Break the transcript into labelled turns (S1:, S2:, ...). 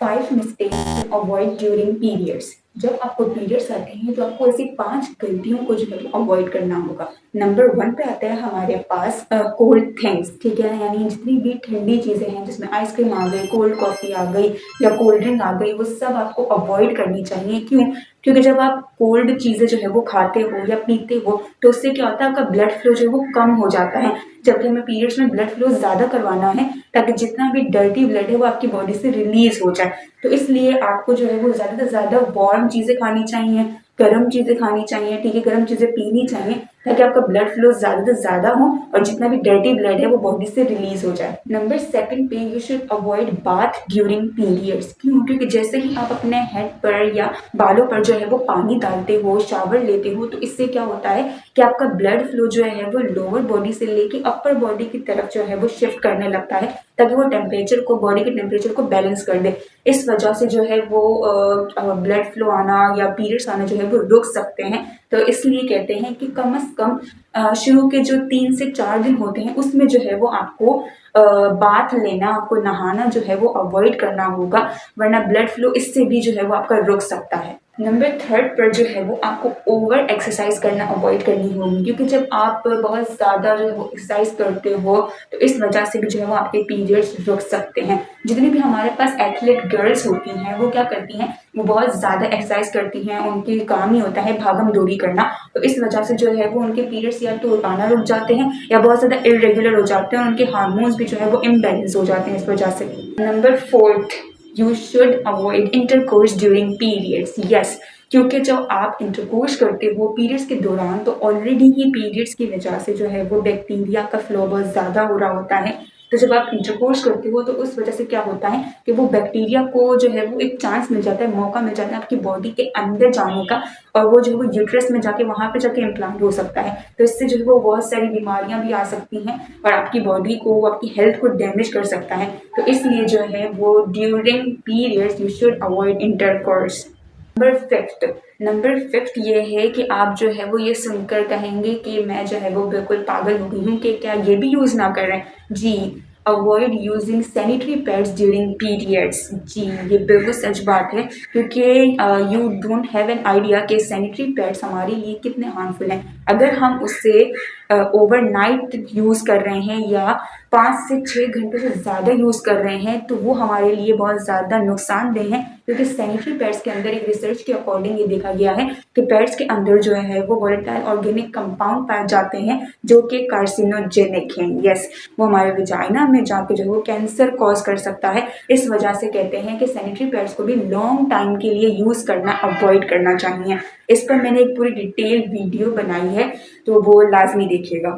S1: 5 mistakes to avoid during periods. जब आपको periods आते हैं तो आपको ऐसी 5 गलतियों को जो है वो अवॉइड करना होगा। नंबर 1 पे आता है हमारे पास कोल्ड थिंग्स, ठीक है, यानी जितनी भी ठंडी चीज़ें हैं जिसमें आइसक्रीम आ गई, कोल्ड कॉफ़ी आ गई या कोल्ड ड्रिंक आ गई, वो सब आपको अवॉइड करनी चाहिए। क्यों? क्योंकि जब आप कोल्ड चीज़ें जो है वो खाते हो या पीते हो तो उससे क्या होता है, आपका ब्लड फ्लो जो है वो कम हो जाता है। जबकि हमें पीरियड्स में ब्लड फ्लो ज़्यादा करवाना है ताकि जितना भी डर्टी ब्लड है वो आपकी बॉडी से रिलीज हो जाए। तो इसलिए आपको जो है वो ज़्यादा से ज़्यादा वार्म चीज़ें खानी चाहिए, गर्म चीज़ें खानी चाहिए, ठीक है, गर्म चीज़ें पीनी चाहिए ताकि आपका ब्लड फ्लो ज़्यादा से ज़्यादा हो और जितना भी डर्टी ब्लड है वो बॉडी से रिलीज हो जाए। नंबर 2 पे you should avoid bath during periods. क्यों? क्योंकि जैसे ही आप अपने हेड पर या बालों पर जो है वो पानी डालते हो, शावर लेते हो, तो इससे क्या होता है कि आपका ब्लड फ्लो जो है वो लोअर बॉडी से लेके अपर बॉडी की तरफ जो है वो शिफ्ट करने लगता है ताकि वो टेम्परेचर को, बॉडी के टेम्परेचर को बैलेंस कर दे। इस वजह से जो है वो ब्लड फ्लो आना या पीरियड्स आना जो है वो रुक सकते हैं। तो इसलिए कहते हैं कि कम से कम शुरू के जो 3 से 4 दिन होते हैं उसमें जो है वो आपको बाथ लेना, आपको नहाना जो है वो अवॉइड करना होगा, वरना ब्लड फ्लो इससे भी जो है वो आपका रुक सकता है। नंबर 3 पर जो है वो आपको ओवर एक्सरसाइज करना अवॉइड करनी होगी, क्योंकि जब आप बहुत ज़्यादा जो है वो एक्सरसाइज करते हो तो इस वजह से भी जो है वो आपके पीरियड्स रुक सकते हैं। जितनी भी हमारे पास एथलीट गर्ल्स होती हैं वो क्या करती हैं, वो बहुत ज़्यादा एक्सरसाइज करती हैं, उनकी काम ही होता है भागम दौड़ी करना, तो इस वजह से जो है वो उनके पीरियड्स या तो आना रुक जाते हैं या बहुत ज़्यादा इरेगुलर हो जाते हैं, उनके हार्मोन्स भी जो है वो इम्बैलेंस हो जाते हैं इस वजह से। Number 4, you should avoid intercourse during periods. Yes, क्योंकि जब आप इंटरकोर्स करते हो पीरियड्स के दौरान तो ऑलरेडी ही पीरियड्स की वजह से जो है वो बैक्टीरिया का फ्लो बहुत ज़्यादा हो रहा होता है। तो जब आप इंटरकोर्स करते हो तो उस वजह से क्या होता है कि वो बैक्टीरिया को जो है वो एक चांस मिल जाता है, मौका मिल जाता है आपकी बॉडी के अंदर जाने का, और वो जो है वो यूट्रस में जाके वहाँ पे जाके इम्प्लांट हो सकता है। तो इससे जो है वो बहुत सारी बीमारियां भी आ सकती हैं और आपकी बॉडी को, आपकी हेल्थ को डैमेज कर सकता है। तो इसलिए जो है वो during periods you should avoid intercourse. Number 5 ये है कि आप जो है वो ये सुनकर कहेंगे कि मैं जो है वो बिल्कुल पागल हो गई हूँ कि क्या ये भी यूज़ ना कर रहे हैं। जी, avoid using sanitary pads during periods. जी, ये बिल्कुल सच बात है, क्योंकि you don't have an idea कि सैनिटरी पैड्स हमारे लिए कितने हार्मफुल हैं। अगर हम उससे ओवरनाइट यूज़ कर रहे हैं या 5 से 6 घंटे से ज़्यादा यूज़ कर रहे हैं तो वो हमारे लिए बहुत ज़्यादा नुकसानदेह है, क्योंकि सैनिटरी पैड्स के अंदर एक रिसर्च के अकॉर्डिंग ये देखा गया है कि पैड्स के अंदर जो है वो वोलेटाइल ऑर्गेनिक कंपाउंड पाए जाते हैं जो कि कार्सिनोजेनिक हैं। यस, वो हमारे विजाइना में जाके जो है वो कैंसर कॉज कर सकता है। इस वजह से कहते हैं कि सैनिटरी पैड्स को भी लॉन्ग टाइम के लिए यूज़ करना अवॉइड करना चाहिए। इस पर मैंने एक पूरी डिटेल वीडियो बनाई है, तो वो लाजमी देखिएगा।